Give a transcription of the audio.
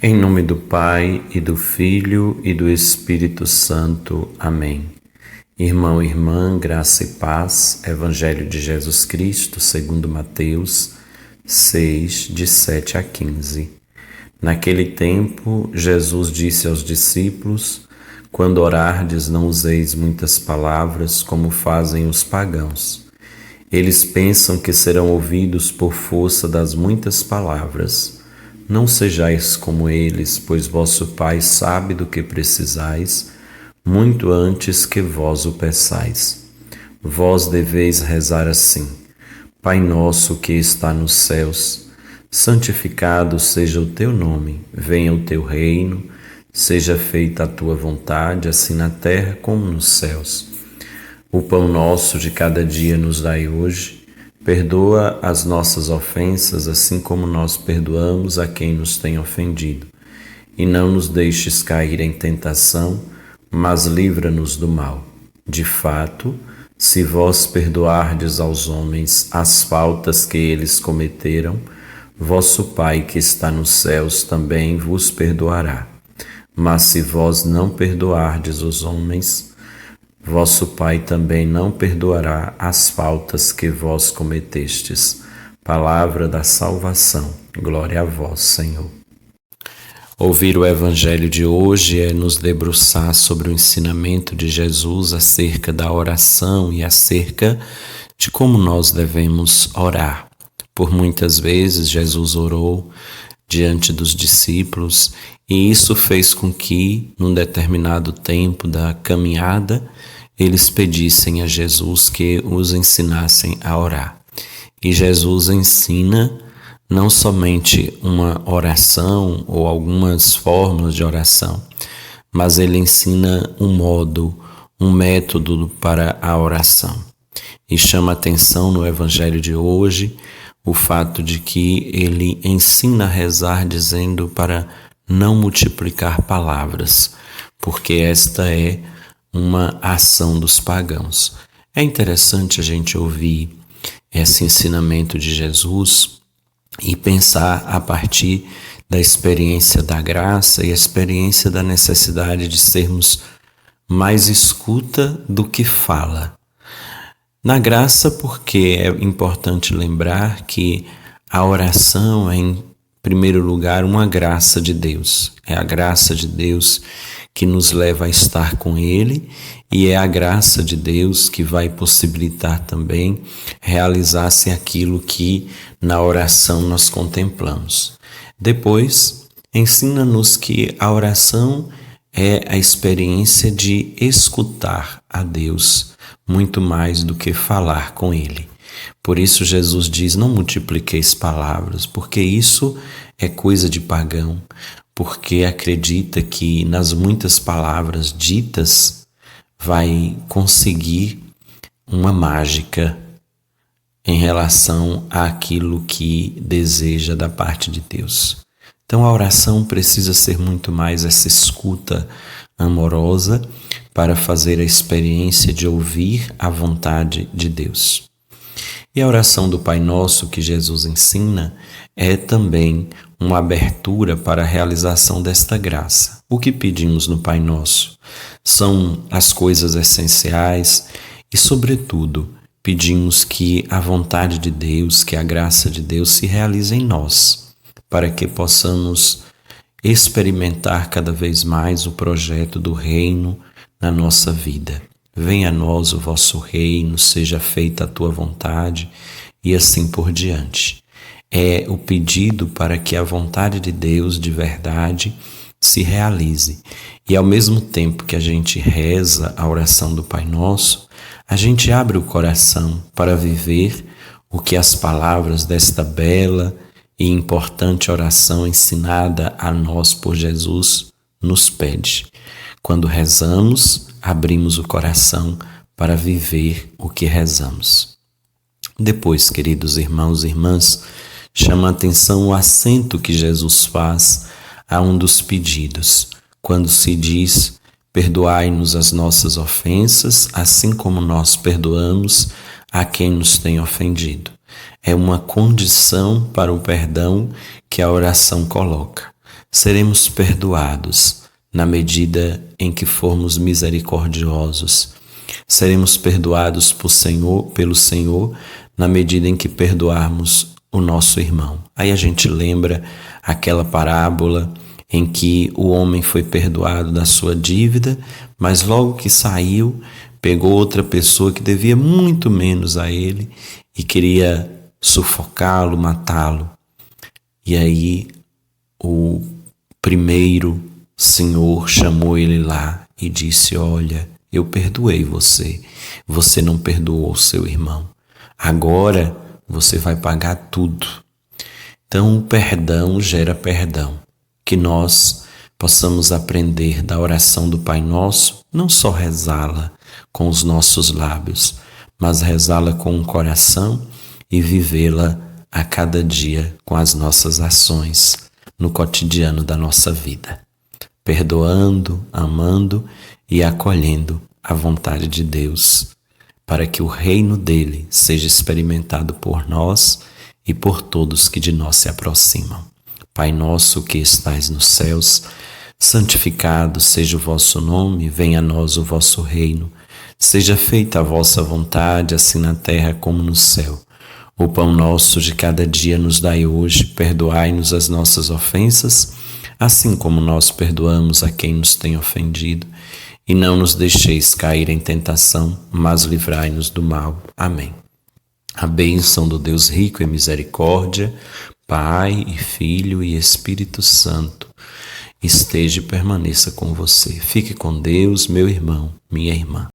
Em nome do Pai, e do Filho, e do Espírito Santo. Amém. Irmão e irmã, graça e paz, Evangelho de Jesus Cristo, segundo Mateus 6, de 7 a 15. Naquele tempo, Jesus disse aos discípulos: Quando orardes, não useis muitas palavras, como fazem os pagãos. Eles pensam que serão ouvidos por força das muitas palavras. Não sejais como eles, pois vosso Pai sabe do que precisais, muito antes que vós o peçais. Vós deveis rezar assim: Pai nosso que está nos céus, santificado seja o teu nome, venha o teu reino, seja feita a tua vontade, assim na terra como nos céus. O pão nosso de cada dia nos dai hoje. Perdoa as nossas ofensas, assim como nós perdoamos a quem nos tem ofendido. E não nos deixes cair em tentação, mas livra-nos do mal. De fato, se vós perdoardes aos homens as faltas que eles cometeram, vosso Pai que está nos céus também vos perdoará. Mas se vós não perdoardes os homens, vosso Pai também não perdoará as faltas que vós cometestes. Palavra da salvação. Glória a vós, Senhor. Ouvir o Evangelho de hoje é nos debruçar sobre o ensinamento de Jesus acerca da oração e acerca de como nós devemos orar. Por muitas vezes Jesus orou diante dos discípulos e isso fez com que, num determinado tempo da caminhada, eles pedissem a Jesus que os ensinassem a orar. E Jesus ensina não somente uma oração ou algumas fórmulas de oração, mas ele ensina um modo, um método para a oração. E chama atenção no Evangelho de hoje o fato de que ele ensina a rezar dizendo para não multiplicar palavras, porque esta é uma ação dos pagãos. É interessante a gente ouvir esse ensinamento de Jesus e pensar a partir da experiência da graça e a experiência da necessidade de sermos mais escuta do que fala. Na graça, porque é importante lembrar que a oração é, em primeiro lugar, uma graça de Deus. É a graça de Deus que nos leva a estar com Ele e é a graça de Deus que vai possibilitar também realizar-se aquilo que na oração nós contemplamos. Depois, ensina-nos que a oração é a experiência de escutar a Deus muito mais do que falar com Ele. Por isso Jesus diz: não multipliqueis palavras, porque isso é coisa de pagão, porque acredita que nas muitas palavras ditas vai conseguir uma mágica em relação àquilo que deseja da parte de Deus. Então a oração precisa ser muito mais essa escuta amorosa para fazer a experiência de ouvir a vontade de Deus. E a oração do Pai Nosso que Jesus ensina é também uma abertura para a realização desta graça. O que pedimos no Pai Nosso são as coisas essenciais e, sobretudo, pedimos que a vontade de Deus, que a graça de Deus se realize em nós, para que possamos experimentar cada vez mais o projeto do reino na nossa vida. Venha a nós o vosso reino, seja feita a tua vontade e assim por diante. É o pedido para que a vontade de Deus de verdade se realize. E ao mesmo tempo que a gente reza a oração do Pai Nosso, a gente abre o coração para viver o que as palavras desta bela e importante oração ensinada a nós por Jesus nos pede. Quando rezamos, abrimos o coração para viver o que rezamos. Depois, queridos irmãos e irmãs, chama a atenção o acento que Jesus faz a um dos pedidos, quando se diz: perdoai-nos as nossas ofensas, assim como nós perdoamos a quem nos tem ofendido. É uma condição para o perdão que a oração coloca. seremos perdoados na medida em que formos misericordiosos. Seremos perdoados pelo Senhor na medida em que perdoarmos o nosso irmão. Aí a gente lembra aquela parábola em que o homem foi perdoado da sua dívida, mas logo que saiu, pegou outra pessoa que devia muito menos a ele e queria sufocá-lo, matá-lo. E aí o primeiro senhor chamou ele lá e disse: olha, eu perdoei você, você não perdoou o seu irmão. Agora você vai pagar tudo. Então o perdão gera perdão. Que nós possamos aprender da oração do Pai Nosso, não só rezá-la com os nossos lábios, mas rezá-la com o coração e vivê-la a cada dia com as nossas ações no cotidiano da nossa vida, perdoando, amando e acolhendo a vontade de Deus, para que o reino dele seja experimentado por nós e por todos que de nós se aproximam. Pai nosso que estais nos céus, santificado seja o vosso nome, venha a nós o vosso reino. Seja feita a vossa vontade, assim na terra como no céu. O pão nosso de cada dia nos dai hoje, perdoai-nos as nossas ofensas, assim como nós perdoamos a quem nos tem ofendido. E não nos deixeis cair em tentação, mas livrai-nos do mal. Amém. A bênção do Deus rico em misericórdia, Pai e Filho e Espírito Santo, esteja e permaneça com você. Fique com Deus, meu irmão, minha irmã.